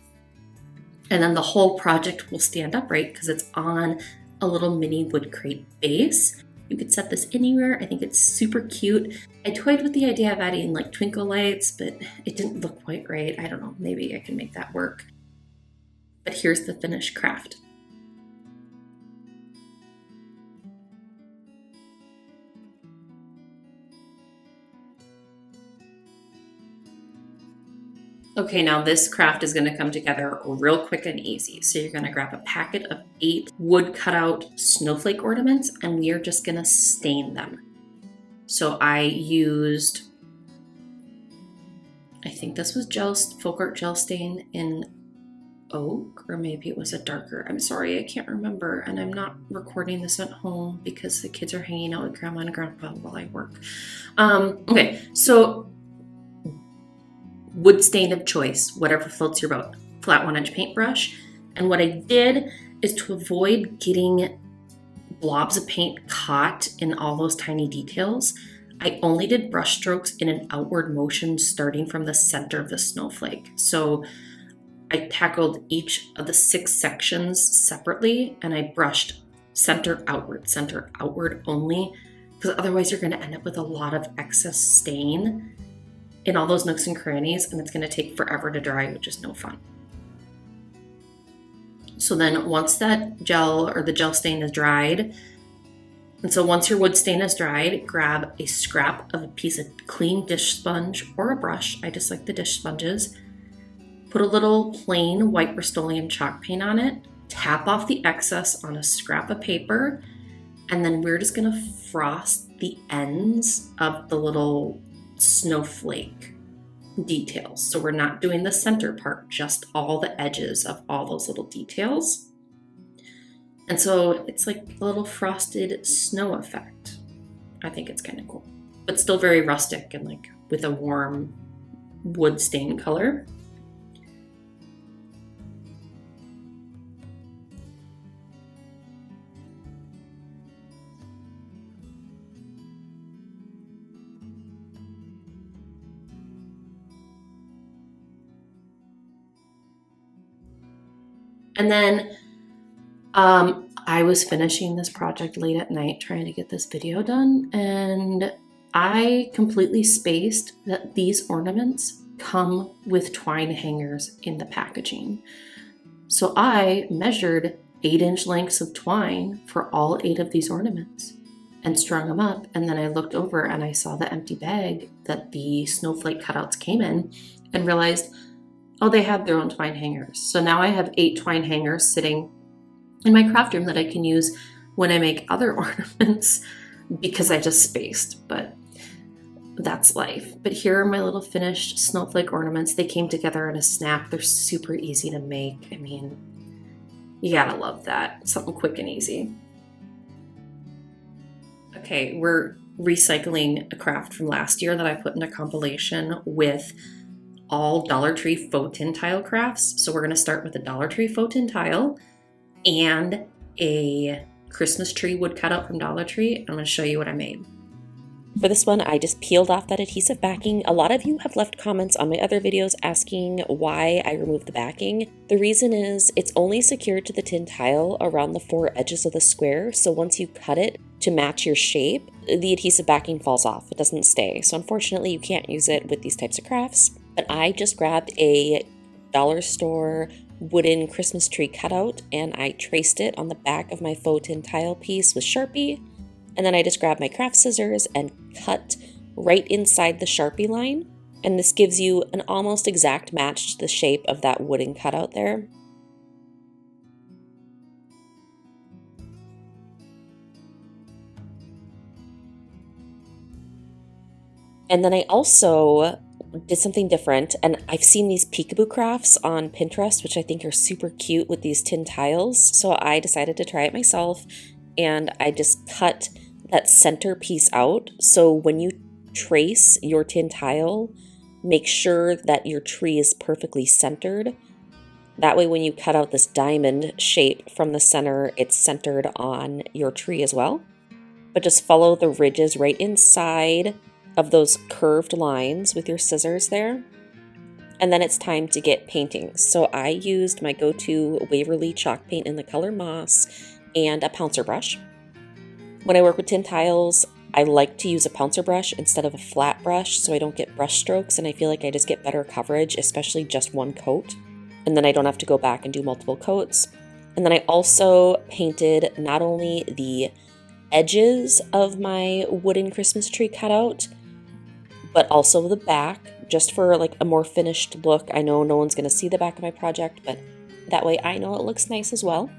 And then the whole project will stand upright because it's on a little mini wood crate base. You could set this anywhere. I think it's super cute. I toyed with the idea of adding like twinkle lights, but it didn't look quite right. I don't know, maybe I can make that work. But here's the finished craft. Okay, now this craft is going to come together real quick and easy. So you're going to grab a packet of 8 wood cutout snowflake ornaments, and we are just going to stain them. So I used, I think this was folk art gel stain in oak, or maybe it was a darker. I'm sorry, I can't remember, and I'm not recording this at home because the kids are hanging out with grandma and grandpa while I work. Okay, so wood stain of choice, whatever floats your boat, flat 1-inch paintbrush. And what I did is, to avoid getting blobs of paint caught in all those tiny details, I only did brush strokes in an outward motion starting from the center of the snowflake. So I tackled each of the 6 sections separately, and I brushed center outward only, because otherwise you're going to end up with a lot of excess stain in all those nooks and crannies, and it's going to take forever to dry, which is no fun. So then once that gel or the gel stain is dried, and so once your wood stain is dried, grab a scrap of a piece of clean dish sponge or a brush. I just like the dish sponges. Put a little plain white Rust-Oleum chalk paint on it, tap off the excess on a scrap of paper, and then we're just going to frost the ends of the little snowflake details. So we're not doing the center part, just all the edges of all those little details. And so it's like a little frosted snow effect. I think it's kind of cool, but still very rustic and like with a warm wood stain color. And then I was finishing this project late at night trying to get this video done, and I completely spaced that these ornaments come with twine hangers in the packaging. So I measured 8-inch lengths of twine for all 8 of these ornaments and strung them up, and then I looked over and I saw the empty bag that the snowflake cutouts came in and realized, oh, they had their own twine hangers. So now I have 8 twine hangers sitting in my craft room that I can use when I make other ornaments because I just spaced, but that's life. But here are my little finished snowflake ornaments. They came together in a snap. They're super easy to make. I mean, you gotta love that. Something quick and easy. Okay, we're recycling a craft from last year that I put in a compilation with all Dollar Tree faux tin tile crafts. So we're going to start with a Dollar Tree faux tin tile and a Christmas tree wood cutout from Dollar Tree. I'm going to show you what I made. For this one, I just peeled off that adhesive backing. A lot of you have left comments on my other videos asking why I removed the backing. The reason is it's only secured to the tin tile around the 4 edges of the square. So once you cut it to match your shape, the adhesive backing falls off. It doesn't stay. So unfortunately, you can't use it with these types of crafts. But I just grabbed a dollar store wooden Christmas tree cutout and I traced it on the back of my faux tin tile piece with Sharpie. And then I just grabbed my craft scissors and cut right inside the Sharpie line. And this gives you an almost exact match to the shape of that wooden cutout there. And then I also did something different, and I've seen these peekaboo crafts on Pinterest, which I think are super cute with these tin tiles. So I decided to try it myself, and I just cut that center piece out. So when you trace your tin tile, make sure that your tree is perfectly centered. That way when you cut out this diamond shape from the center, it's centered on your tree as well. But just follow the ridges right inside of those curved lines with your scissors there. And then it's time to get painting. So I used my go-to Waverly chalk paint in the color Moss and a pouncer brush. When I work with tin tiles, I like to use a pouncer brush instead of a flat brush so I don't get brush strokes, and I feel like I just get better coverage, especially just one coat. And then I don't have to go back and do multiple coats. And then I also painted not only the edges of my wooden Christmas tree cutout, but also the back, just for like a more finished look. I know no one's going to see the back of my project, but that way I know it looks nice as well.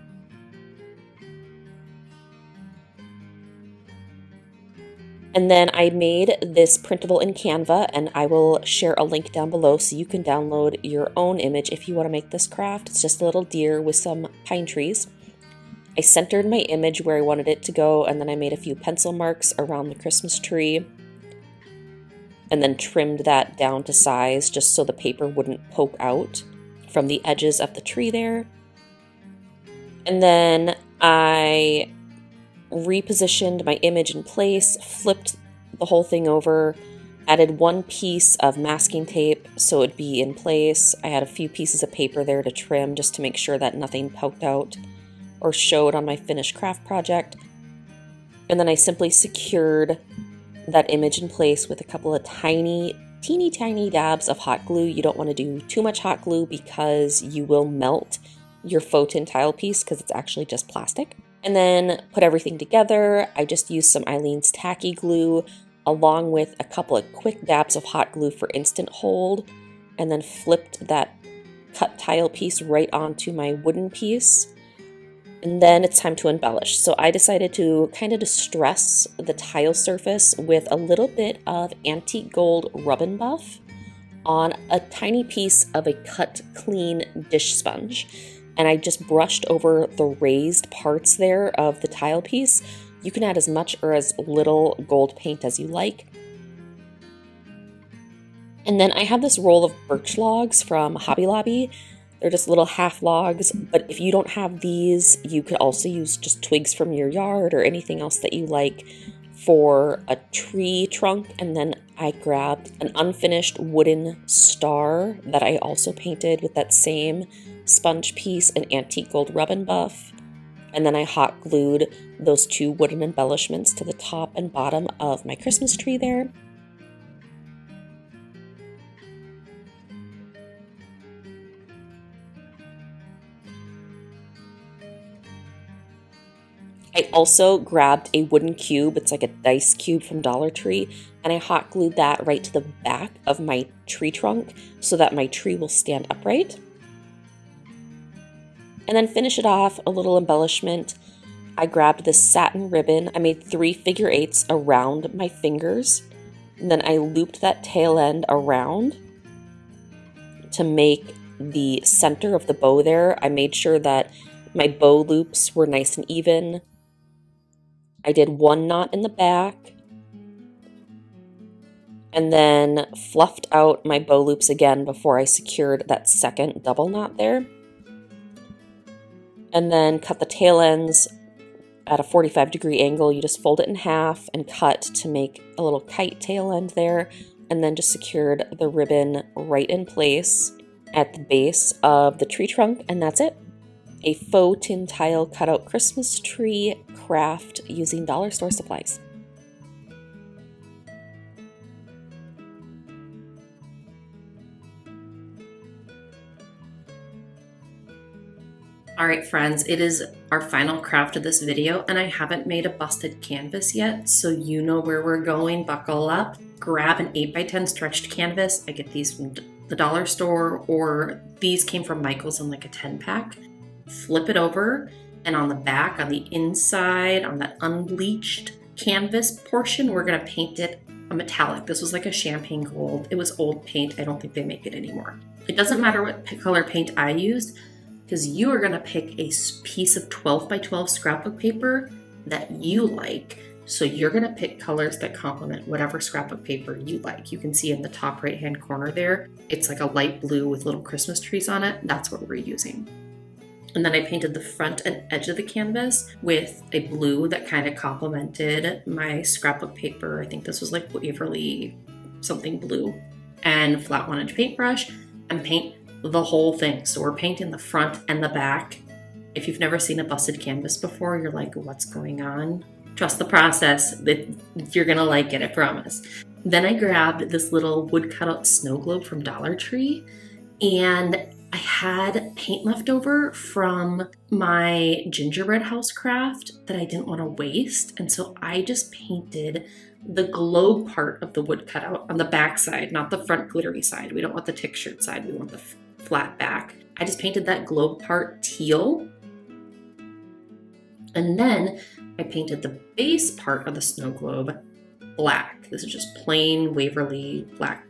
And then I made this printable in Canva, and I will share a link down below so you can download your own image if you want to make this craft. It's just a little deer with some pine trees. I centered my image where I wanted it to go, and then I made a few pencil marks around the Christmas tree, and then trimmed that down to size just so the paper wouldn't poke out from the edges of the tree there. And then I repositioned my image in place, flipped the whole thing over, added one piece of masking tape so it'd be in place. I had a few pieces of paper there to trim just to make sure that nothing poked out or showed on my finished craft project. And then I simply secured that image in place with a couple of teeny tiny dabs of hot glue. You don't want to do too much hot glue because you will melt your faux tin tile piece because it's actually just plastic. And then put everything together. I just used some Eileen's tacky glue along with a couple of quick dabs of hot glue for instant hold, and then flipped that cut tile piece right onto my wooden piece. And then it's time to embellish. So I decided to kind of distress the tile surface with a little bit of antique gold rub and buff on a tiny piece of a cut clean dish sponge. And I just brushed over the raised parts there of the tile piece. You can add as much or as little gold paint as you like. And then I have this roll of birch logs from Hobby Lobby. They're just little half logs, but if you don't have these, you could also use just twigs from your yard or anything else that you like for a tree trunk. And then I grabbed an unfinished wooden star that I also painted with that same sponge piece and antique gold rub and buff. And then I hot glued those two wooden embellishments to the top and bottom of my Christmas tree there. I also grabbed a wooden cube, it's like a dice cube from Dollar Tree, and I hot glued that right to the back of my tree trunk so that my tree will stand upright. And then finish it off, a little embellishment. I grabbed this satin ribbon. I made 3 figure eights around my fingers. And then I looped that tail end around to make the center of the bow there. I made sure that my bow loops were nice and even. I did 1 knot in the back. And then fluffed out my bow loops again before I secured that second double knot there. And then cut the tail ends at a 45-degree angle. You just fold it in half and cut to make a little kite tail end there. And then just secured the ribbon right in place at the base of the tree trunk. And that's it. A faux tin tile cutout Christmas tree craft using dollar store supplies. Alright friends, it is our final craft of this video, and I haven't made a busted canvas yet, so you know where we're going. Buckle up, grab an 8x10 stretched canvas. I get these from the dollar store, or these came from Michael's in like a 10-pack. Flip it over, and on the back, on the inside, on that unbleached canvas portion, we're going to paint it a metallic. This was like a champagne gold. It was old paint. I don't think they make it anymore. It doesn't matter what color paint I used, because you are going to pick a piece of 12x12 scrapbook paper that you like. So you're going to pick colors that complement whatever scrapbook paper you like. You can see in the top right hand corner there, it's like a light blue with little Christmas trees on it. That's what we're using. And then I painted the front and edge of the canvas with a blue that kind of complemented my scrapbook paper. I think this was like Waverly something blue. And flat 1-inch paintbrush, and paint the whole thing. So we're painting the front and the back. If you've never seen a busted canvas before, you're like, what's going on? Trust the process. You're gonna like it, I promise. Then I grabbed this little wood cutout snow globe from Dollar Tree, and I had paint left over from my gingerbread house craft that I didn't want to waste, and so I just painted the globe part of the wood cutout on the back side, not the front glittery side. We don't want the textured side, we want the flat back. I just painted that globe part teal. And then I painted the base part of the snow globe black. This is just plain Waverly black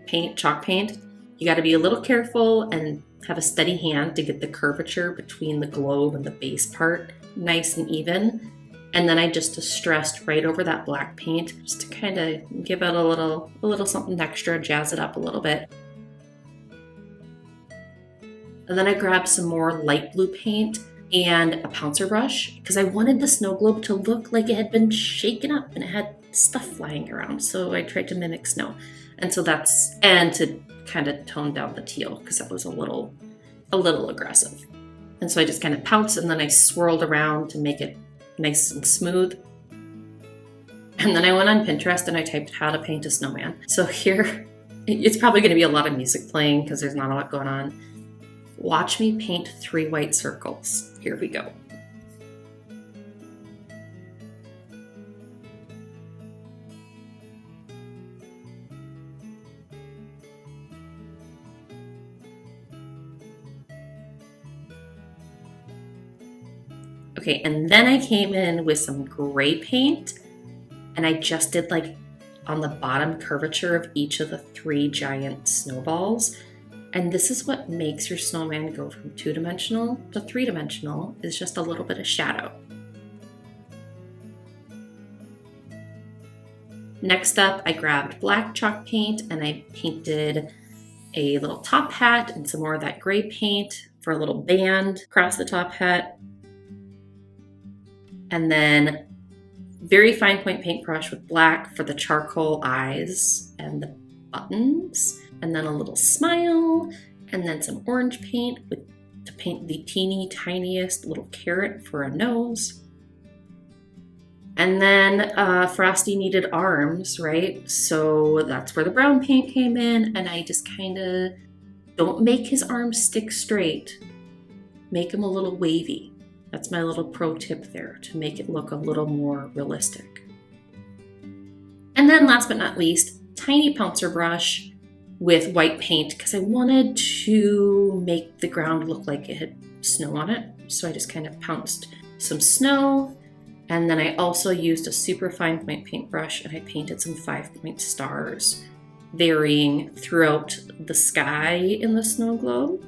paint, chalk paint. You got to be a little careful and have a steady hand to get the curvature between the globe and the base part nice and even. And then I just distressed right over that black paint just to kind of give it a little something extra, jazz it up a little bit. And then I grabbed some more light blue paint and a pouncer brush because I wanted the snow globe to look like it had been shaken up and it had stuff flying around. So I tried to mimic snow. And to kind of tone down the teal because that was a little aggressive. And so I just kind of pounced and then I swirled around to make it nice and smooth. And then I went on Pinterest and I typed how to paint a snowman. So here, it's probably going to be a lot of music playing because there's not a lot going on. Watch me paint 3 white circles. Here we go. Okay, and then I came in with some gray paint and I just did like on the bottom curvature of each of the 3 giant snowballs. And this is what makes your snowman go from 2-dimensional to 3-dimensional, is just a little bit of shadow. Next up, I grabbed black chalk paint and I painted a little top hat and some more of that gray paint for a little band across the top hat. And then very fine point paintbrush with black for the charcoal eyes and the buttons. And then a little smile, and then some orange paint to paint the teeny tiniest little carrot for a nose. And then Frosty needed arms, right? So that's where the brown paint came in, and I just kind of don't make his arms stick straight. Make him a little wavy. That's my little pro tip there, to make it look a little more realistic. And then last but not least, tiny pouncer brush with white paint because I wanted to make the ground look like it had snow on it. So I just kind of pounced some snow, and then I also used a super fine point paintbrush and I painted some 5-point stars varying throughout the sky in the snow globe.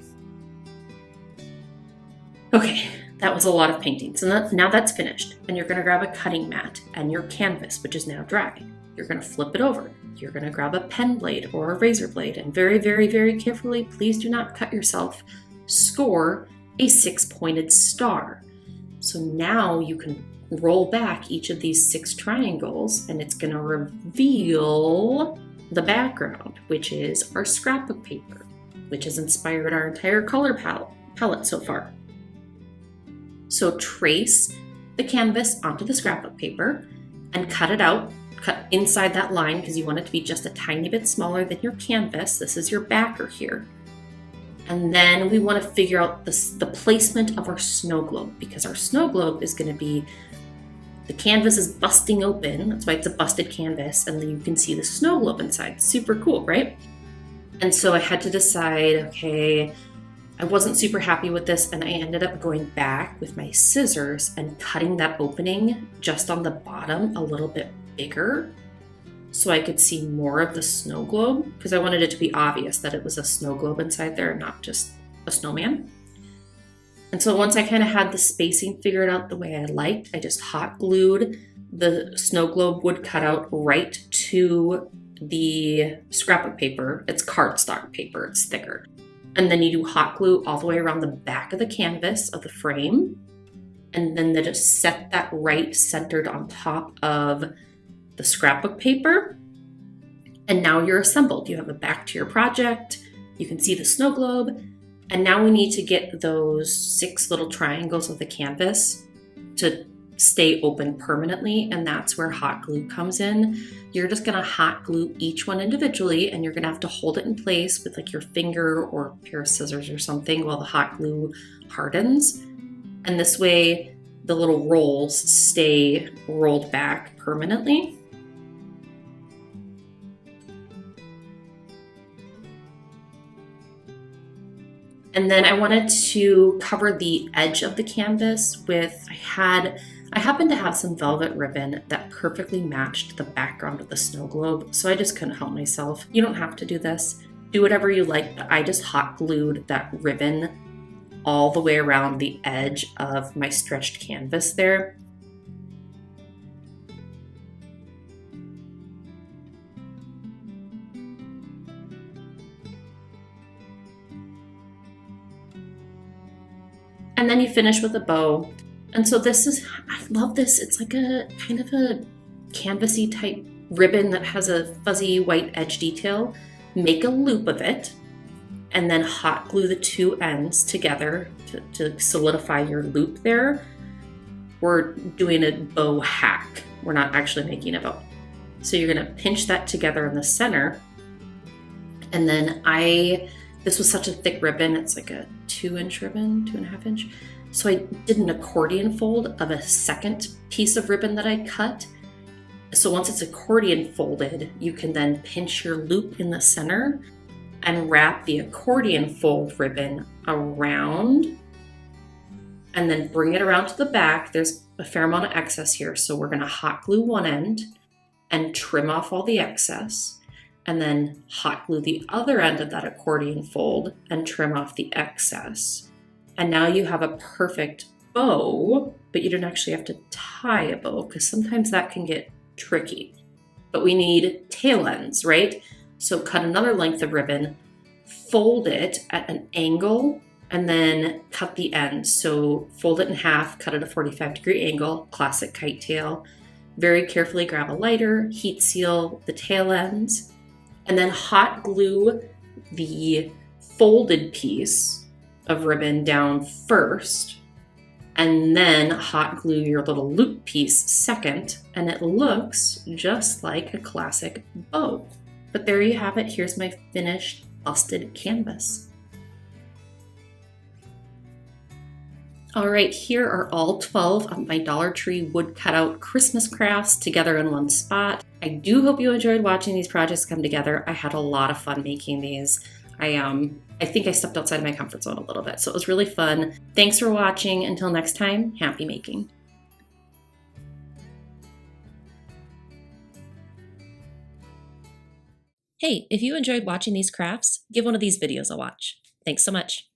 Okay, that was a lot of painting. So now that's finished, and you're going to grab a cutting mat and your canvas, which is now dry. You're going to flip it over. You're going to grab a pen blade or a razor blade, and very, very, very carefully, please do not cut yourself, score a 6-pointed star. So now you can roll back each of these 6 triangles, and it's going to reveal the background, which is our scrapbook paper, which has inspired our entire color palette so far. So trace the canvas onto the scrapbook paper and cut it out. Cut inside that line because you want it to be just a tiny bit smaller than your canvas. This is your backer here. And then we want to figure out the placement of our snow globe, because our snow globe is going to be, the canvas is busting open. That's why it's a busted canvas. And then you can see the snow globe inside. Super cool, right? And so I had to decide, okay, I wasn't super happy with this, and I ended up going back with my scissors and cutting that opening just on the bottom a little bit bigger so I could see more of the snow globe, because I wanted it to be obvious that it was a snow globe inside there and not just a snowman. And so once I kind of had the spacing figured out the way I liked, I just hot glued the snow globe wood cutout right to the scrapbook paper. It's cardstock paper, it's thicker. And then you do hot glue all the way around the back of the canvas of the frame. And then they just set that right centered on top of the scrapbook paper. And now you're assembled. You have a back to your project. You can see the snow globe. And now we need to get those 6 little triangles of the canvas to stay open permanently. And that's where hot glue comes in. You're just gonna hot glue each one individually, and you're gonna have to hold it in place with like your finger or a pair of scissors or something while the hot glue hardens. And this way the little rolls stay rolled back permanently. And then I wanted to cover the edge of the canvas with, I happened to have some velvet ribbon that perfectly matched the background of the snow globe, so I just couldn't help myself. You don't have to do this. Do whatever you like, but I just hot glued that ribbon all the way around the edge of my stretched canvas there. And then you finish with a bow. And so this is, I love this. It's like a kind of a canvasy type ribbon that has a fuzzy white edge detail. Make a loop of it and then hot glue the two ends together to solidify your loop there. We're doing a bow hack. We're not actually making a bow. So you're gonna pinch that together in the center. And then this was such a thick ribbon, it's like a 2-inch ribbon, 2.5 inch. So I did an accordion fold of a second piece of ribbon that I cut. So once it's accordion folded, you can then pinch your loop in the center and wrap the accordion fold ribbon around and then bring it around to the back. There's a fair amount of excess here, so we're gonna hot glue one end and trim off all the excess, and then hot glue the other end of that accordion fold and trim off the excess. And now you have a perfect bow, but you don't actually have to tie a bow because sometimes that can get tricky. But we need tail ends, right? So cut another length of ribbon, fold it at an angle, and then cut the ends. So fold it in half, cut at a 45-degree angle, classic kite tail. Very carefully grab a lighter, heat seal the tail ends, and then hot glue the folded piece of ribbon down first, and then hot glue your little loop piece second, and it looks just like a classic bow. But there you have it. Here's my finished busted canvas. All right, here are all 12 of my Dollar Tree wood cutout Christmas crafts together in one spot. I do hope you enjoyed watching these projects come together. I had a lot of fun making these. I think I stepped outside of my comfort zone a little bit, so it was really fun. Thanks for watching. Until next time, happy making. Hey, if you enjoyed watching these crafts, give one of these videos a watch. Thanks so much.